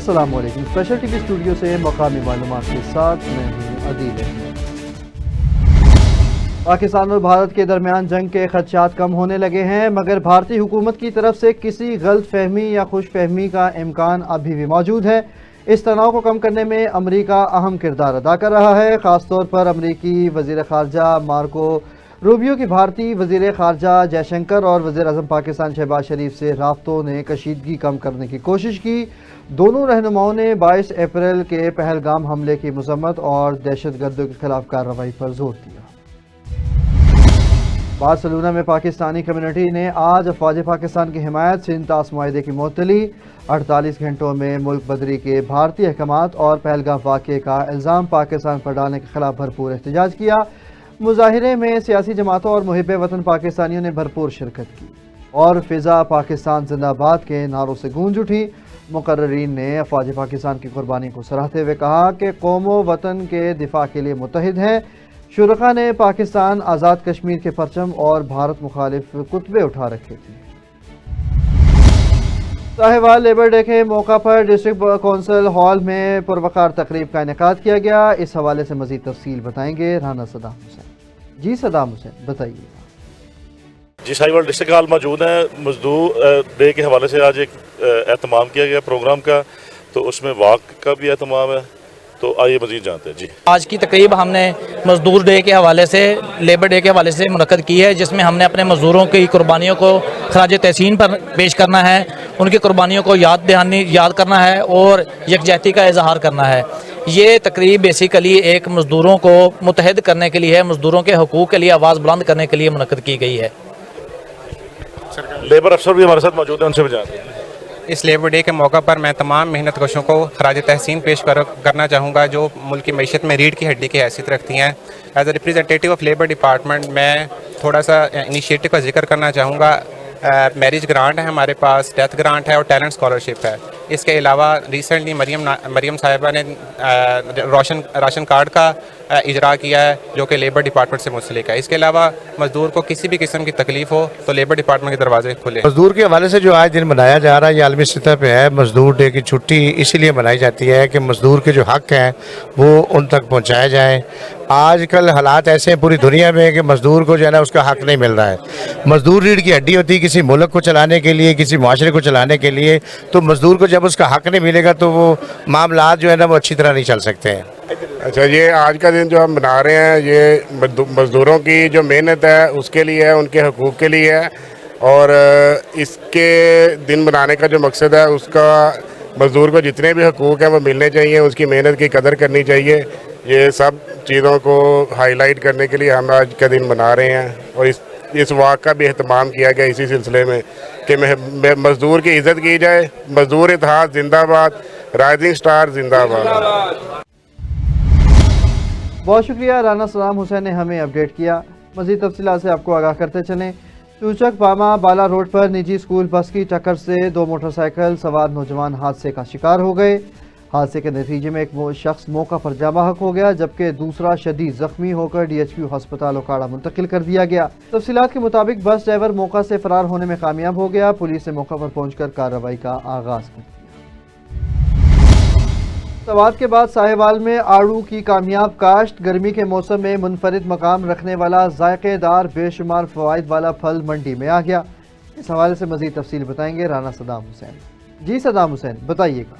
अस्सलाम वालेकुम। Special TV studio से मकामी मालूमात के साथ मैं हूँ अदील अहमद। पाकिस्तान और भारत के दरमियान जंग के खदशात कम होने लगे हैं, मगर भारतीय हुकूमत की तरफ से किसी गलत फहमी या खुश फहमी का इम्कान अभी भी मौजूद है। इस तनाव को कम करने में अमरीका अहम किरदार अदा कर रहा है। ख़ास तौर पर अमरीकी वज़ीर ख़ारजा मार्को रूबियो की भारतीय वज़ीर ख़ारजा जयशंकर और वज़ीर आज़म पाकिस्तान शहबाज शरीफ से राब्तों ने कशीदगी कम करने की कोशिश की। दोनों रहनुमाओं ने 22 अप्रैल के पहलगाम हमले की मज़म्मत और दहशतगर्दों के खिलाफ कार्रवाई पर जोर दिया। बार्सिलोना में पाकिस्तानी कम्युनिटी ने आज अफ़वाज पाकिस्तान की हिमायत से इंतास मुआहदे की मुअत्तली। 48 घंटों में मुल्क बदरी के भारतीय अहकामात और पहलगाम वाक़े का इल्ज़ाम पाकिस्तान पर डालने के खिलाफ भरपूर एहतजाज किया। मुजाहिरे में सियासी जमातों और मुहिब्बे वतन पाकिस्तानियों ने भरपूर शिरकत की और फ़िज़ा पाकिस्तान जिंदाबाद के नारों से गूंज उठी। मुकर्रीन ने अफ़वाज पाकिस्तान की कुर्बानी को सराहते हुए कहा कि कौमो वतन के दिफा के लिए मुत्तहिद हैं। शुरका ने पाकिस्तान आज़ाद कश्मीर के परचम और भारत मुखालिफ कुतबे उठा रखे थे। साहिवाल लेबर डे के मौका पर डिस्ट्रिक्ट कौंसिल हॉल में पुरवकार तकरीब का इनेकाद किया गया। इस हवाले से मज़ीद तफसील बताएंगे राना सदाम हुसैन। जी सदाम हुसैन बताइए। जी साहिवाल डिस्ट्रिक्ट हॉल मौजूद है। मजदूर डे के हवाले से आज एक एहतमाम किया गया प्रोग्राम का, तो उसमें वॉक का भी एहतमाम है, तो आइए मज़ीद जानते हैं। जी आज की तकरीब हमने मजदूर डे के हवाले से, लेबर डे के हवाले से मुनक्कद की है, जिसमें हमने अपने मजदूरों की कुर्बानियों को खराज तहसीन पर पेश करना है, उनकी कुर्बानियों को याद करना है और यकजहती का इजहार करना है। ये तकरीब बेसिकली एक मजदूरों को मुत्तहद करने के लिए है, मजदूरों के हकूक़ के लिए आवाज़ बुलंद करने के लिए मुनक्कद की गई है। लेबर अफसर भी हमारे साथ मौजूद हैं, उनसे भी जानते हैं। इस लेबर डे के मौका पर मैं तमाम मेहनत कशों को खराज तहसीन पेश करना चाहूँगा, जो मुल्क की मईशत में रीढ़ की हड्डी की हैसियत रखती हैं। As a representative of labour department मैं थोड़ा सा इनिशिएटिव का जिक्र करना चाहूँगा। मैरिज ग्रांट है हमारे पास, डेथ ग्रांट है और टैलेंट स्कॉलरशिप है। इसके अलावा रिसेंटली मरियम साहिबा ने राशन कार्ड का इजरा किया है, जो कि लेबर डिपार्टमेंट से मुंसलिक है। इसके अलावा मजदूर को किसी भी किस्म की तकलीफ हो तो लेबर डिपार्टमेंट के दरवाजे खुले। मजदूर के हवाले से जो आज दिन मनाया जा रहा है, ये आलमी सतह पे है। मजदूर डे की छुट्टी इसीलिए मनाई जाती है कि मजदूर के जो हक हैं वो उन तक पहुँचाए जाएँ। आजकल हालात ऐसे हैं पूरी दुनिया में कि मजदूर को जो है ना उसका हक नहीं मिल रहा है। मजदूर रीढ़ की हड्डी होती है किसी मुल्क को चलाने के लिए, किसी माशरे को चलाने के लिए। तो मजदूर को जब उसका हक नहीं मिलेगा तो वो मामलात जो है ना वो अच्छी तरह नहीं चल सकते हैं। अच्छा, ये आज का दिन जो हम मना रहे हैं ये मजदूरों की जो मेहनत है उसके लिए है, उनके हकूक़ के लिए है। और इसके दिन मनाने का जो मकसद है उसका मजदूर को जितने भी हकूक़ हैं वो मिलने चाहिए, उसकी मेहनत की कदर करनी चाहिए। ये सब चीज़ों को हाईलाइट करने के लिए हम आज का दिन मना रहे हैं और इस वाक़ का भी एहतमाम किया गया इसी सिलसिले में कि मजदूर की इज़्ज़त की जाए। मजदूर इत्तेहाद जिंदाबाद, राइजिंग स्टार जिंदाबाद। बहुत शुक्रिया राना सदाम हुसैन ने हमें अपडेट किया। मज़ीद तफसीलात से आपको आगाह करते चलें। चूचक पामा बाला रोड पर निजी स्कूल बस की टक्कर से 2 मोटरसाइकिल सवार नौजवान हादसे का शिकार हो गए। हादसे के नतीजे में एक शख्स मौका पर जाँ बहक हो गया, जबकि दूसरा शदीद जख्मी होकर DHQ अस्पताल ओकाड़ा मुंतकिल कर दिया गया। तफसीलात के मुताबिक बस ड्राइवर मौका से फरार होने में कामयाब हो गया। पुलिस ने मौका पर पहुंचकर कार्रवाई का आगाज कर दिया। सवात के बाद साहिवाल में आड़ू की कामयाब काश्त। गर्मी के मौसम में मुनफरिद मकाम रखने वाला जायकेदार बेशुमार फवाइद वाला फल मंडी में आ गया। इस हवाले से मजीद तफसील बताएंगे राना सदाम हुसैन। जी सदाम हुसैन बताइएगा।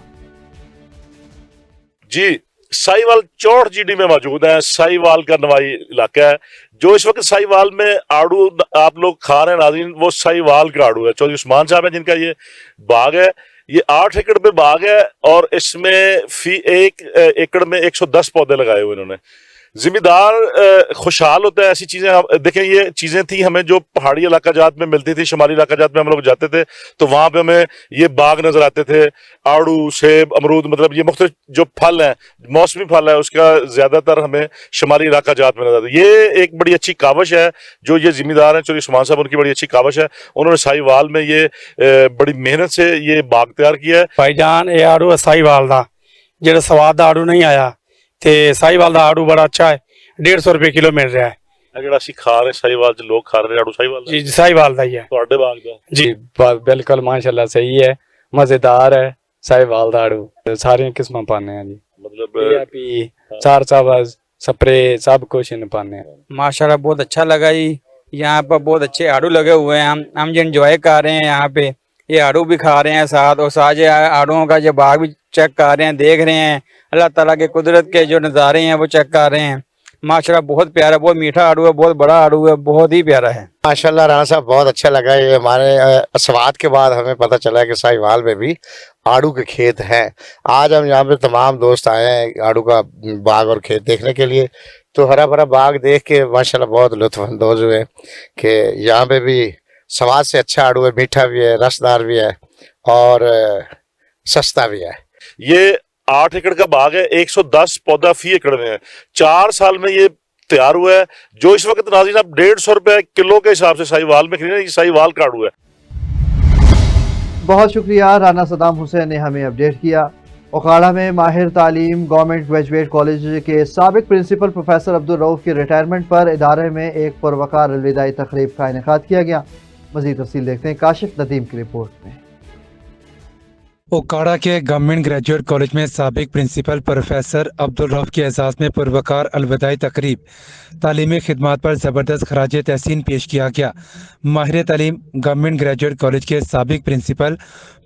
जी साहिवाल 64 GD में मौजूद है। साहिवाल का नवाई इलाका है। जो इस वक्त साहिवाल में आड़ू आप लोग खा रहे हैं नाज़रीन, वो साहिवाल का आड़ू है। चौधरी उस्मान साहब है जिनका ये बाग है। ये 8 एकड़ में बाग है और इसमें फी 1 एकड़ में 110 पौधे लगाए हुए इन्होंने। जिम्मेदार खुशहाल होता है। ऐसी चीजें देखें, ये चीजें थी हमें जो पहाड़ी इलाका जात में मिलती थी। शुमाली इलाका जात में हम लोग जाते थे तो वहां पे हमें ये बाग नजर आते थे, आड़ू, सेब, अमरूद, मतलब ये मुख्तलिफ जो फल हैं, मौसमी फल है, उसका ज्यादातर हमें शुमाली इलाका जात में नजर आता है। ये एक बड़ी अच्छी कावश है जो ये जिम्मेदार हैं चौधरी उस्मान साहब, उनकी बड़ी अच्छी कावश है। उन्होंने साहिवाल में ये बड़ी मेहनत से ये बाग तैयार किया है। भाईजान ये आड़ू है साहिवाल का, जो स्वाद का आड़ू नहीं आया ते साहिवाल का आड़ू बड़ा अच्छा है। 150 रुपए किलो मिल रहा है। ਜਿਹੜਾ ਅਸੀਂ ਖਾ ਰਹੇ ਸਾਹੀਵਾਲ ਚ ਲੋਕ ਖਾ ਰਹੇ ਆੜੂ ਸਾਹੀਵਾਲ जी साहिवाल का ही है ਤੁਹਾਡੇ ਬਾਗ ਦਾ जी बिल्कुल माशाल्लाह सही है, मजेदार है, साहिवाल दा आड़ू सारियां किस्मां पाने हैं जी, मतलब पी चार चावल स्प्रे सब कुछ इन पाने हैं। माशाल्लाह बहुत अच्छा लगा जी। यहाँ पर बहुत अच्छे आड़ू लगे हुए हैं, हम जो एंजॉय कर रहे हैं यहाँ पे, ये आड़ू भी खा रहे हैं साथ, और साथ ये आड़ूओं का जो बाग भी चेक कर रहे हैं, देख रहे हैं, अल्लाह ताला के कुदरत के जो नज़ारे हैं वो चेक कर रहे हैं। माशाल्लाह बहुत प्यारा, बहुत मीठा आड़ू है, बहुत बड़ा आड़ू है, बहुत ही प्यारा है। माशाल्लाह राणा साहब बहुत अच्छा लगा। ये हमारे स्वाद के बाद हमें पता चला कि साहिवाल में भी आड़ू के खेत हैं। आज हम यहाँ पे तमाम दोस्त आए हैं आड़ू का बाग और खेत देखने के लिए, तो हरा भरा बाग देख के माशाल्लाह बहुत लुत्फानंदोज हुए कि यहाँ पे भी स्वाद से अच्छा आड़ू है, मीठा भी है, रसदार भी है और सस्ता भी है। ये 8 एकड़ का बाग है, 110 पौधा फी एकड़ में है, 4 साल में ये तैयार हुआ है। जो इस वक्त नाज़रीन आप 150 रुपए किलो के हिसाब से साहिवाल में खरीदे, ये साहिवाल का आड़ू है। बहुत शुक्रिया, राना सदाम हुसैन ने हमें अपडेट किया। ओखाड़ा में माहिर तालीम गवर्नमेंट ग्रेजुएट कॉलेज के साबिक प्रिंसिपल प्रोफेसर अब्दुल रऊफ के रिटायरमेंट पर इदारे में एक पुरवकार अलविदाई तकरीब का इनेकाद किया गया। मज़ीद तफसील देखते हैं काशिफ नदीम की रिपोर्ट में। ओकाड़ा के गवर्नमेंट ग्रेजुएट कॉलेज में साबिक प्रिंसिपल प्रोफेसर अब्दुल रऊफ के एजाज़ में पुरवकार अलविदाई तकरीब तालीमी खिदमात पर ज़बरदस्त खराज तहसीन पेश किया गया। माहिर तालीम गवर्नमेंट ग्रेजुएट कॉलेज के साबिक प्रिंसिपल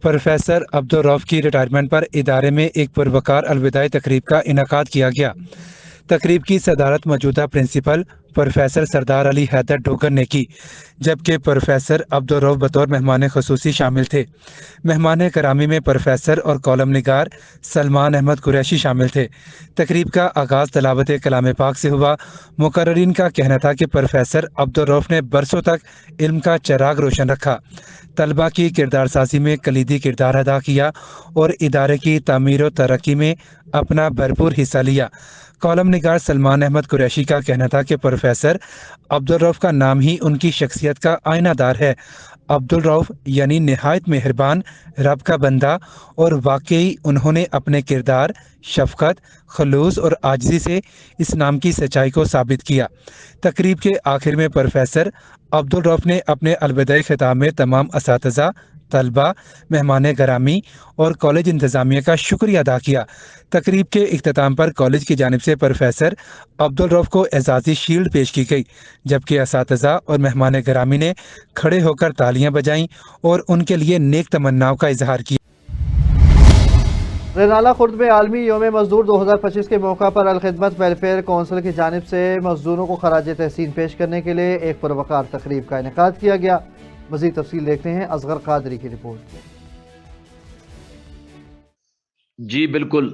प्रोफेसर अब्दुल रऊफ की रिटायरमेंट पर इदारे में एक पुरवकार अलविदाई तकरीब का इनेकाद किया गया। तकरीब की सदारत मौजूदा प्रिंसिपल प्रोफेसर सरदार अली हैदर डोगर ने की, जबकि प्रोफेसर अब्दुल रऊफ बतौर मेहमान खुसूसी शामिल थे। मेहमान करामी में प्रोफेसर और कॉलम निगार सलमान अहमद कुरैशी शामिल थे। तकरीब का आगाज़ तलावत कलाम पाक से हुआ। मुकर्ररीन का कहना था कि प्रोफेसर अब्दुल रऊफ ने बरसों तक इल्म का चिराग रोशन रखा, तलबा की किरदार साजी में कलीदी किरदार अदा किया और इदारे की तामीर और तरक्की में अपना भरपूर हिस्सा लिया। कॉलम निगार सलमान अहमद कुरैशी का कहना था कि प्रोफेसर अब्दुल रऊफ का नाम ही उनकी शख्सियत का आईनादार है। अब्दुल रऊफ यानी निहायत मेहरबान, रब का बंदा, और वाकई उन्होंने अपने किरदार, शफकत, खलूस और आजिज़ी से इस नाम की सच्चाई को साबित किया। तकरीब के आखिर में प्रोफेसर अब्दुल रऊफ ने अपने अलविदाई खिताब में तमाम असातिज़ा, तलबा, मेहमान गरामी और कॉलेज इंतज़ामिया का शुक्रिया अदा किया। तकरीब के इख्तिताम पर कॉलेज की जानिब से प्रोफेसर अब्दुल रऊफ को एजाज़ी शील्ड पेश की गई, जबकि असातिज़ा और मेहमान गरामी ने खड़े होकर तालियां बजाईं और उनके लिए नेक तमन्नाओं का इजहार किया। रेनाला खुर्द में आलमी योम मजदूर 2025 के मौका पर अलखिदमत वेलफेयर कौंसिल की जानिब से मजदूरों को खराज तहसीन पेश करने के लिए एक पुरवकार तकरीब का इनेकाद किया गया। मज़ीद तफसील देखते हैं असगर कादरी की रिपोर्ट में। जी बिल्कुल,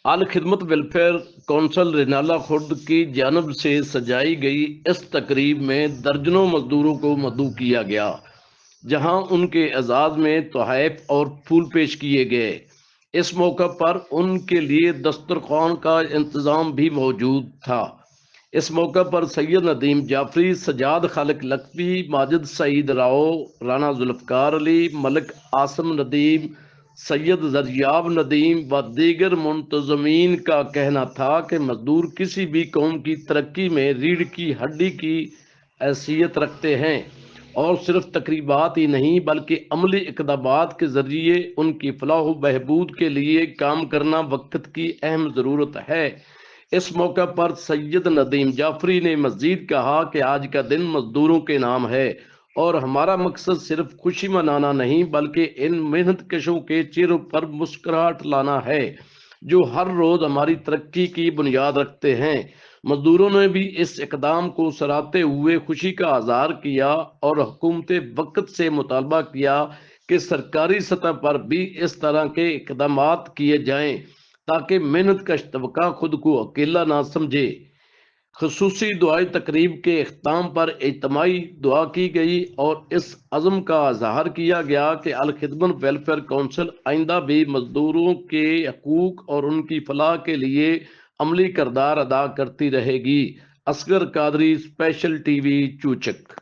अल खिदमत वेलफेयर कौंसिल रेनाला खुर्द की जानब से सजाई गई इस तकरीब में दर्जनों मजदूरों को मदऊ किया गया, जहां उनके एजाज़ में तोहफ़ और फूल पेश किए गए। इस मौका पर उनके लिए दस्तरखान का इंतज़ाम भी मौजूद था। इस मौका पर सैयद नदीम जाफरी, सजाद खालिक लखवी, माजिद सईद राव, राना जुल्फ़कार अली, मलिक आसम नदीम, सैयद जरियाब नदीम व दीगर मुंतज़मीन का कहना था कि मजदूर किसी भी कौम की तरक्की में रीढ़ की हड्डी की हैसियत रखते हैं और सिर्फ तकरीबात ही नहीं बल्कि अमली इक़दामात के ज़रिए उनकी फलाह बहबूद के लिए काम करना वक्त की अहम ज़रूरत है। इस मौका पर सैयद नदीम जाफरी ने मज़ीद कहा कि आज का दिन मजदूरों के नाम है और हमारा मकसद सिर्फ खुशी मनाना नहीं बल्कि इन मेहनत कशों के चेहरों पर मुस्कुराहट लाना है जो हर रोज़ हमारी तरक्की की बुनियाद रखते हैं। मजदूरों ने भी इस इकदाम को सराहते हुए खुशी का इज़हार किया और हुकूमत वक्त से मुतालबा किया कि सरकारी सतह पर भी इस तरह के इकदामात किए जाएं ताकि मेहनत कश तबका खुद को अकेला ना समझे। खुसूसी दुआई तकरीब के इख्ताम पर इज्तिमाई दुआ की गई और इस अज़म का इज़हार किया गया कि अल खिदमत वेलफेयर कौंसिल आइंदा भी मजदूरों के हकूक और उनकी फलाह के लिए अमली किरदार अदा करती रहेगी। Asghar Qadri, special TV, Chuchak.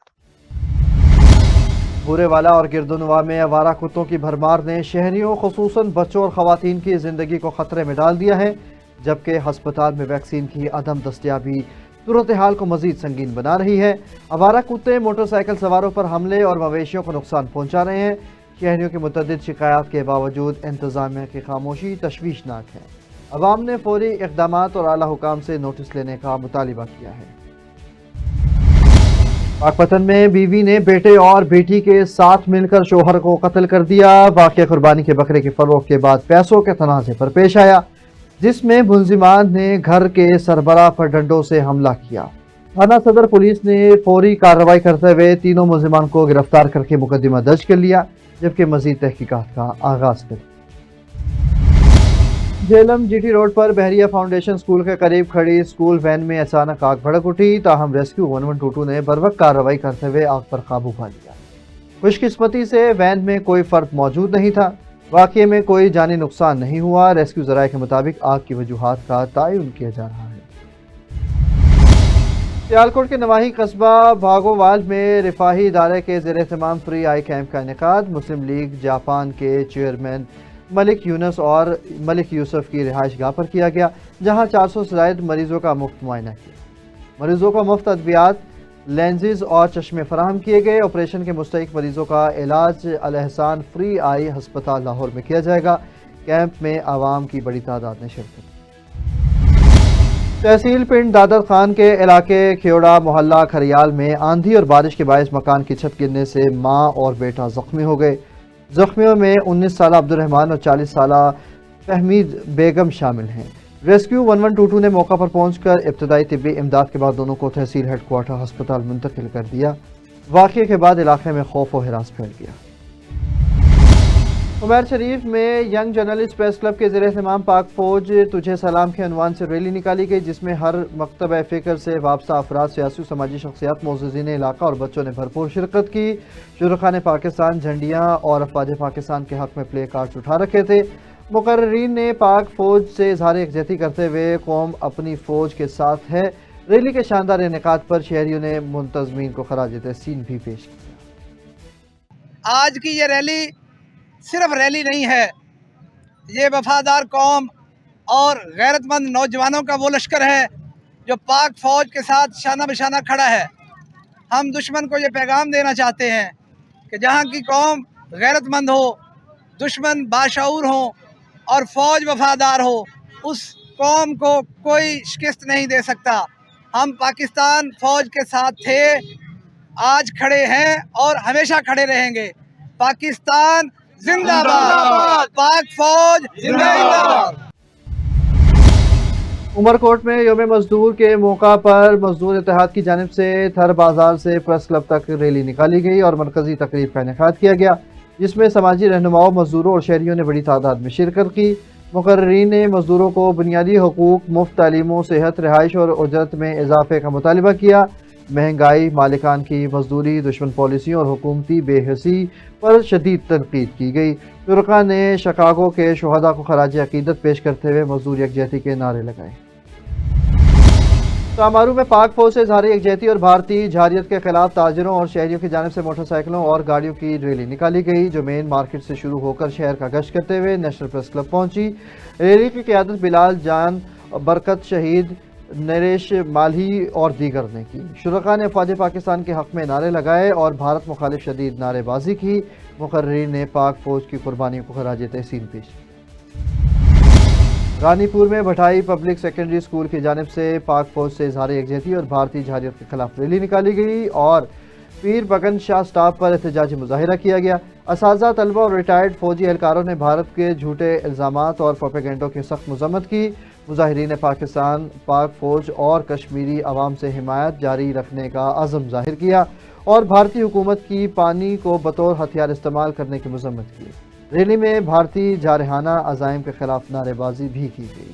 बुरेवाला और गिरदुनवा में आवारा कुत्तों की भरमार ने शहरियों खुसूसन बच्चों और ख़वातीन की ज़िंदगी को ख़तरे में डाल दिया है, जबकि हस्पताल में वैक्सीन की अदम दस्तयाबी सूरत हाल को मज़ीद संगीन बना रही है। आवारा कुत्ते मोटरसाइकिल सवारों पर हमले और मवेशियों को नुकसान पहुँचा रहे हैं। शहरियों की मुतअद्दिद शिकायत के बावजूद इंतज़ामिया की खामोशी तशवीशनाक है। अवाम ने फौरी इक़दामात और आला हुकाम से नोटिस लेने का मुतालिबा किया है। पाकपतन में बीवी ने बेटे और बेटी के साथ मिलकर शोहर को कत्ल कर दिया। वाक़या कुर्बानी के बकरे के फरोख्त के बाद पैसों के तनाज़े पर पेश आया, जिसमें मुल्जिमान ने घर के सरबराह पर डंडों से हमला किया। थाना सदर पुलिस ने फौरी कार्रवाई करते हुए तीनों मुल्जिमान को गिरफ्तार करके मुकदमा दर्ज कर लिया, जबकि मजीद तहकीकात का आगाज कर दिया। झेलम जीटी रोड पर बहरिया फाउंडेशन स्कूल के करीब खड़ी स्कूल वैन में अचानक आग भड़क उठी। ताहम रेस्क्यू 1122 ने बरवक्त कार्रवाई करते हुए आग पर काबू पा लिया। खुशकिस्मती से वैन में कोई फर्द मौजूद नहीं था। वाक़ये में कोई जानी नुकसान नहीं हुआ। रेस्क्यू ज़राए के मुताबिक आग की वजूहात का तयन किया जा रहा है। सियालकोट के नवाही कस्बा भागोवाल में रिफाही इदारे के ज़ेर एहतमाम फ्री आई कैंप का इनेकाद। मुस्लिम लीग जापान के चेयरमैन मलिक यूनस और मलिक यूसुफ की रिहाइश गाह पर किया गया, जहां 400 से ज़ायद मरीजों का मुफ्त मुआयना किया। मरीजों को मुफ्त अद्वियात, लेंसेज और चश्मे फराहम किए गए। ऑपरेशन के मुस्तहिक मरीजों का इलाज अल एहसान फ्री आई हस्पताल लाहौर में किया जाएगा। कैंप में आवाम की बड़ी तादाद ने शिरकत की। तहसील पिंड दादर खान के इलाके खेड़ा मोहल्ला खरियाल में आंधी और बारिश के बायस मकान की छत गिरने से माँ और बेटा जख्मी हो गए। जख्मियों में 19 साला अब्दुर्रहमान और 40 साला फहमीद बेगम शामिल हैं। रेस्क्यू 1122 ने मौका पर पहुंचकर इब्तदाई तिब्बी इमदाद के बाद दोनों को तहसील हेडक्वार्टर अस्पताल मुंतकिल कर दिया। वाक़ये के बाद इलाके में खौफ और हिरास फैल गया। उमैर शरीफ में यंग जर्नलिस्ट प्रेस क्लब के ज़ेर एहतमाम पाक फौज तुझे सलाम के अनवान से रैली निकाली गई, जिसमें हर मकतब फ़िक्र से वाबस्ता अफराद, सियासी समाजी शख्सियात, मोअज़्ज़िज़ीन इलाका और बच्चों ने भरपूर शिरकत की। शुरखाने पाकिस्तान झंडियाँ और अफ़वाज पाकिस्तान के हक़ में प्ले कार्ड्स उठा रखे थे। मुकर्रीरीन ने पाक फ़ौज से इज़हार यकजहती करते हुए कौम अपनी फ़ौज के साथ है। रैली के शानदार इनेकाद पर शहरियों ने मुंतज़मीन को खराज तहसीन भी पेश किया। आज की ये रैली सिर्फ रैली नहीं है, ये वफादार कौम और गैरतमंद नौजवानों का वो लश्कर है जो पाक फ़ौज के साथ शाना बिशाना खड़ा है। हम दुश्मन को ये पैगाम देना चाहते हैं कि जहाँ की कौम गैरतमंद हो, दुश्मन बाशऊर हो और फ़ौज वफादार हो, उस कौम को कोई शिकस्त नहीं दे सकता। हम पाकिस्तान फ़ौज के साथ थे, आज खड़े हैं और हमेशा खड़े रहेंगे। पाकिस्तान जिंदाबाद, पाक फौज जिंदाबाद। उमरकोट में यौम मजदूर के मौका पर मजदूर इत्तेहाद की जानिब से थर बाजार से प्रेस क्लब तक रैली निकाली गई और मरकजी तकरीब का इनेकाद किया गया, जिसमें समाजी रहनुमाओं, मजदूरों और शहरियों ने बड़ी तादाद में शिरकत की। मुकर्रीरीन ने मजदूरों को बुनियादी हकूक, मुफ्त तालीमों, सेहत, रिहाइश और उजरत में इजाफे का मुतालिबा किया। महंगाई, मालिकान की मजदूरी, दुश्मन पॉलिसियों और हुकूमती बेहसी पर शदीद तनकीद की गई। शुरका ने शिकागो के शुहदा को खराज अकीदत पेश करते हुए मजदूर यकजहती के नारे लगाए। तामारू में पाक फौज से इज़हार यकजहती और भारतीय जारियत के खिलाफ ताजिरों और शहरियों की जानिब से मोटरसाइकिलों और गाड़ियों की रैली निकाली गई, जो मेन मार्केट से शुरू होकर शहर का गश्त करते हुए नेशनल प्रेस क्लब पहुंची। रैली की क़ियादत बिलाल जान, बरकत शहीद, नरेश मालही और दीगर ने की। शुरका ने अफ़वाज पाकिस्तान के हक़ में नारे लगाए और भारत मुखालिफ शदीद नारेबाजी की। मुकर्रीरीन ने पाक फौज की कुर्बानियों को खराज तहसीन पेश की। रानीपुर में भटाई पब्लिक सेकेंडरी स्कूल की जानिब से पाक फौज से इज़हार यकजहती और भारतीय जारियत के खिलाफ रैली निकाली गई और पीर बगन शाह स्टाफ पर एहतजाजी मुजाहिरा किया गया। असातिज़ा, तलबा और रिटायर्ड फौजी एहलकारों ने भारत के झूठे इल्ज़ामात और प्रोपेगेंडों की सख्त मज़म्मत की। मुजाहिरीन पाकिस्तान, पाक फौज और कश्मीरी अवाम से हिमायत जारी रखने का अज़म जाहिर किया और भारतीय हुकूमत की पानी को बतौर हथियार इस्तेमाल करने की मज़म्मत की। रैली में भारतीय जारहाना अज़ाइम के खिलाफ नारेबाजी भी की गई।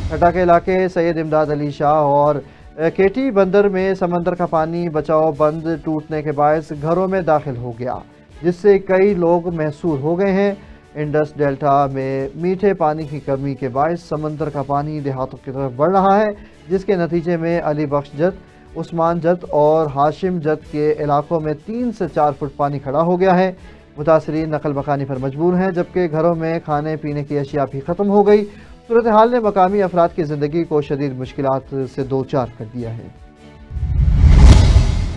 ठट्टा के इलाके सैयद इमदाद अली शाह और केटी बंदर में समंदर का पानी बचाओ बंद टूटने के बायस घरों में दाखिल हो गया, जिससे कई लोग महसूर हो गए हैं। इंडस डेल्टा में मीठे पानी की कमी के बायस समंदर का पानी देहातों की तरफ बढ़ रहा है, जिसके नतीजे में अली बख्श जत, उस्मान जत और हाशिम जत के इलाकों में 3 से 4 फुट पानी खड़ा हो गया है। मुतासरीन नकल मकानी पर मजबूर हैं, जबकि घरों में खाने पीने की अशिया भी ख़त्म हो गई। सूरत हाल ने मकामी अफराद की ज़िंदगी को शदीद मुश्किलात से दो चार कर दिया है।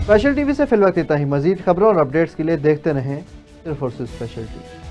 स्पेशल टीवी से फिल वक्त इतना ही। मजीद खबरों और अपडेट्स के लिए देखते रहें सिर्फ और सिर्फ स्पेशल टीवी।